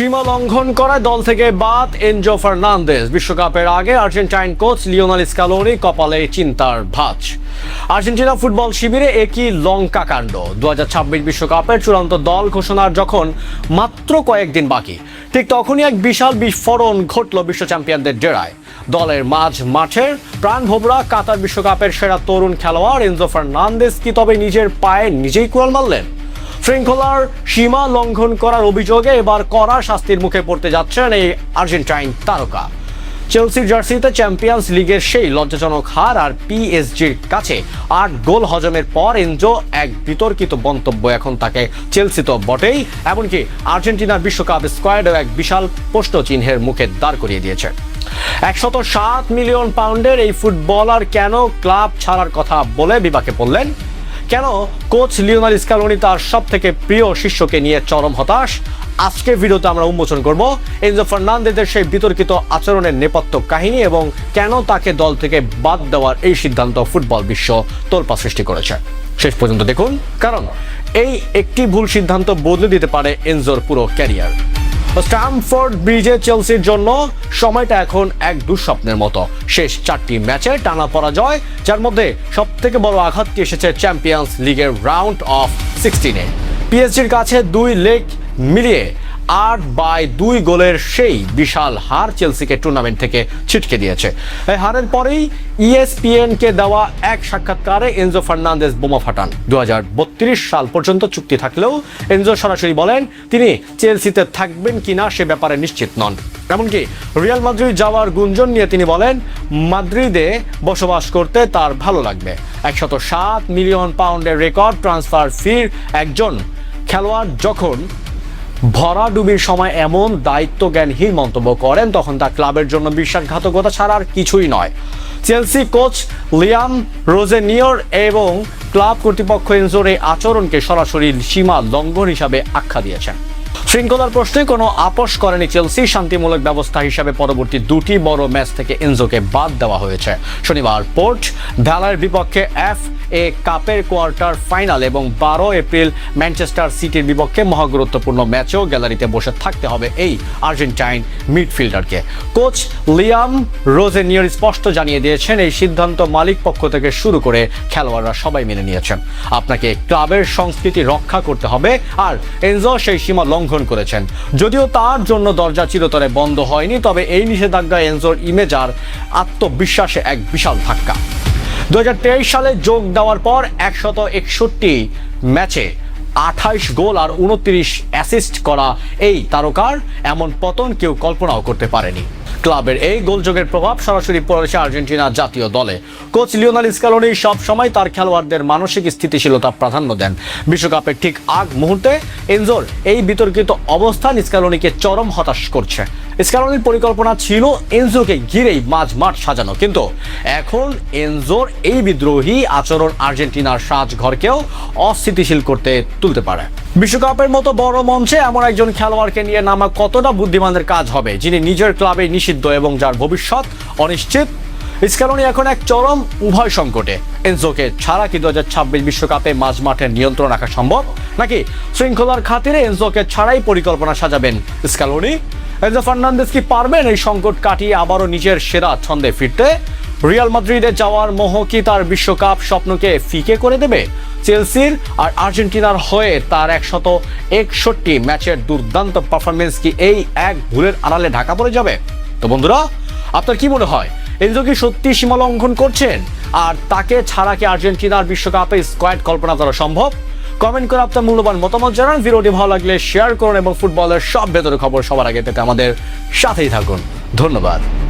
সীমা লঙ্ঘন করায় দল থেকে বাদ এনজো ফার্নান্দেজ। বিশ্বকাপের আগে আর্জেন্টাইন কোচ লিওনেল স্ক্যালোনি কপালে চিন্তার ভাঁজ। আর্জেন্টিনা ফুটবল শিবিরে একই লঙ্কা কাণ্ড। 2026 বিশ্বকাপের চূড়ান্ত দল ঘোষণার যখন মাত্র কয়েকদিন বাকি, ঠিক তখনই এক বিশাল বিস্ফোরণ ঘটল বিশ্ব চ্যাম্পিয়নদের ডেরায়। দলের মাঝ মাঠের প্রাণভোমরা কাতার বিশ্বকাপের সেরা তরুণ খেলোয়াড় এনজো ফার্নান্দেজ কি তবে নিজের পায়ে নিজেই কুড়াল মারলেন? শৃঙ্খলার সীমা লঙ্ঘন করার অভিযোগে এবার কড়া শাস্তির মুখে পড়তে যাচ্ছেন এই আর্জেন্টাইন তারকা। চেলসির জার্সিতে চ্যাম্পিয়ন্স লিগের সেই লজ্জাজনক হার আর পিএসজির কাছে 8 গোল হজমের পর এনজো এক বিতর্কিত মন্তব্য এখন তাকে চেলসি তো বটেই, এমনকি আর্জেন্টিনার বিশ্বকাপ স্কোয়াডও এক বিশাল প্রশ্ন চিহ্নের মুখে দাঁড় করিয়ে দিয়েছে। 107 মিলিয়ন পাউন্ডের এই ফুটবলার কেন ক্লাব ছাড়ার কথা বলে বিপাকে পড়লেন? কেন কোচ লিওনেল স্ক্যালোনি তার সব থেকে প্রিয় শিষ্যকে নিয়ে চরম হতাশ? আজকের ভিডিওতে আমরা উন্মোচন করব এনজো ফার্নান্দেজের সেই বিতর্কিত আচরণের নেপথ্য কাহিনী এবং কেন তাকে দল থেকে বাদ দেওয়ার এই সিদ্ধান্ত ফুটবল বিশ্ব তোলপাড় সৃষ্টি করেছে। শেষ পর্যন্ত দেখুন, কারণ এই একটি ভুল সিদ্ধান্ত বদলে দিতে পারে এনজোর পুরো ক্যারিয়ার। স্ট্যামফোর্ড ব্রিজে চেলসির জন্য সময়টা এখন এক দুঃস্বপ্নের মতো। শেষ 4টি ম্যাচে টানা পরাজয়, যার মধ্যে সবথেকে বড় আঘাতটি এসেছে চ্যাম্পিয়ন্স লিগের রাউন্ড অফ 16-এ। পিএসজির কাছে 2 লেগ মিলিয়ে 8/2 গোলের সেই বিশাল হার চেলসিকে টুর্নামেন্ট থেকে ছিটকে দিয়েছে। এই হারের পরেই ইএসপিএনকে দেওয়া এক সাক্ষাৎকারে এনজো ফার্নান্দেজ বোমা ফাটান। 2032 সাল পর্যন্ত চুক্তি থাকলেও এনজো সরাসরি বলেন তিনি চেলসিতে থাকবেন কিনা সে ব্যাপারে নিশ্চিত নন। এমনকি রিয়াল মাদ্রিদ যাওয়ার গুঞ্জন নিয়ে তিনি বলেন মাদ্রিদে বসবাস করতে তার ভালো লাগবে। 107 মিলিয়ন পাউন্ডের রেকর্ড ট্রান্সফার ফির একজন খেলোয়াড় যখন ভরাডুবির সময় এমন দায়িত্বজ্ঞানহীন মন্তব্য করেন তখন তা ক্লাবের জন্য বিশ্বাসঘাতকতা ছাড়া আর কিছুই নয়। চেলসি কোচ লিয়াম রোজেনিয়র এবং ক্লাব কর্তৃপক্ষ এনজোর এই আচরণকে সরাসরি সীমা লঙ্ঘন হিসাবে আখ্যা দিয়েছেন। শৃঙ্খলার প্রশ্নে কোনো আপোষ করেনি চেলসি। শান্তিমূলক ব্যবস্থা হিসাবে পরবর্তী 2টি বড় ম্যাচ থেকে এনজোকে বাদ দেওয়া হয়েছে। শনিবার পোর্ট ভ্যালার বিপক্ষে FA কাপের কোয়ার্টার ফাইনাল এবং 12 এপ্রিল ম্যানচেস্টার সিটির বিপক্ষে মহাগুরুত্বপূর্ণ ম্যাচেও গ্যালারিতে বসে থাকতে হবে এই আর্জেন্টাইন মিডফিল্ডারকে। কোচ লিয়াম রোজেনিয়র স্পষ্ট জানিয়ে দিয়েছেন এই সিদ্ধান্ত মালিক পক্ষ থেকে শুরু করে খেলোয়াড়রা সবাই মেনে নিয়েছেন। আপনাকে ক্লাবের সংস্কৃতি রক্ষা করতে হবে, আর এনজো সেই সীমা লঙ্ঘন করেছেন। যদিও তার জন্য দরজা চিরতরে বন্ধ হয়নি, তবে এই নিষেধাজ্ঞা এনজোর ইমেজ আর আত্মবিশ্বাসে এক বিশাল ধাক্কা। 2023 সালে যোগ দেওয়ার পর 161 ম্যাচে 28 গোল আর 29 অ্যাসিস্ট করা এই তারকার এমন পতন কেউ কল্পনাও করতে পারেনি। ক্লাবের এই গোলযোগের প্রভাব সরাসরি পড়েছে আর্জেন্টিনা জাতীয় দলে। কোচ লিওনেল স্ক্যালোনি সব সময় তার খেলোয়াড়দের মানসিক স্থিতিশীলতা প্রাধান্য দেন। বিশ্বকাপের ঠিক আগ মুহূর্তে এনজোর এই বিতর্কিত অবস্থান স্ক্যালোনিকে চরম হতাশ করছে। স্ক্যালোনির পরিকল্পনা ছিল এনজোকে ঘিরেই মাঠ সাজানো, কিন্তু এখন এনজোর এই বিদ্রোহী আচরণ আর্জেন্টিনার সাজঘরকেও অস্থিতিশীল করতে তুলতে পারে। বিশ্বকাপের মতো বড় মঞ্চে এমন একজন খেলোয়াড়কে নিয়ে নামা কতটা বুদ্ধিমানের কাজ হবে, যিনি নিজের ক্লাবে নিষিদ্ধ এবং যার ভবিষ্যৎ অনিশ্চিত। স্ক্যালোনি এখন এক চরম উভয় সংকটে। এনজোকে ছাড়া কি 2026 বিশ্বকাপে মাঠের নিয়ন্ত্রণ রাখা সম্ভব, নাকি শৃঙ্খলার খাতিরে এনজোকে ছাড়াই পরিকল্পনা সাজাবেন স্ক্যালোনি? এনজো ফার্নান্দেজ কি পারবেন এই সংকট কাটিয়ে আবারও নিজের সেরা ছন্দে ফিরতে? রিয়াল মাদ্রিদে যাওয়ার মোহ কি তার বিশ্বকাপ স্বপ্নকে ফিকে করে দেবে? চেলসির আর আর্জেন্টিনার হয়ে তার 161 ম্যাচের দুর্দান্ত পারফরমেন্স কি এই এক ভুলের আড়ালে ঢাকা পড়ে যাবে? তো বন্ধুরা, আপনার কি মনে হয় এনজো কি সত্যি সীমা লঙ্ঘন করছেন? আর তাকে ছাড়া কি আর্জেন্টিনার বিশ্বকাপে স্কোয়াড কল্পনা করা সম্ভব? কমেন্ট করে আপনার মূল্যবান মতামত জানান। ভিডিওটি ভালো লাগলে শেয়ার করুন এবং ফুটবলের সব ভেতরের খবর সবার আগে পেতে আমাদের সাথেই থাকুন। ধন্যবাদ।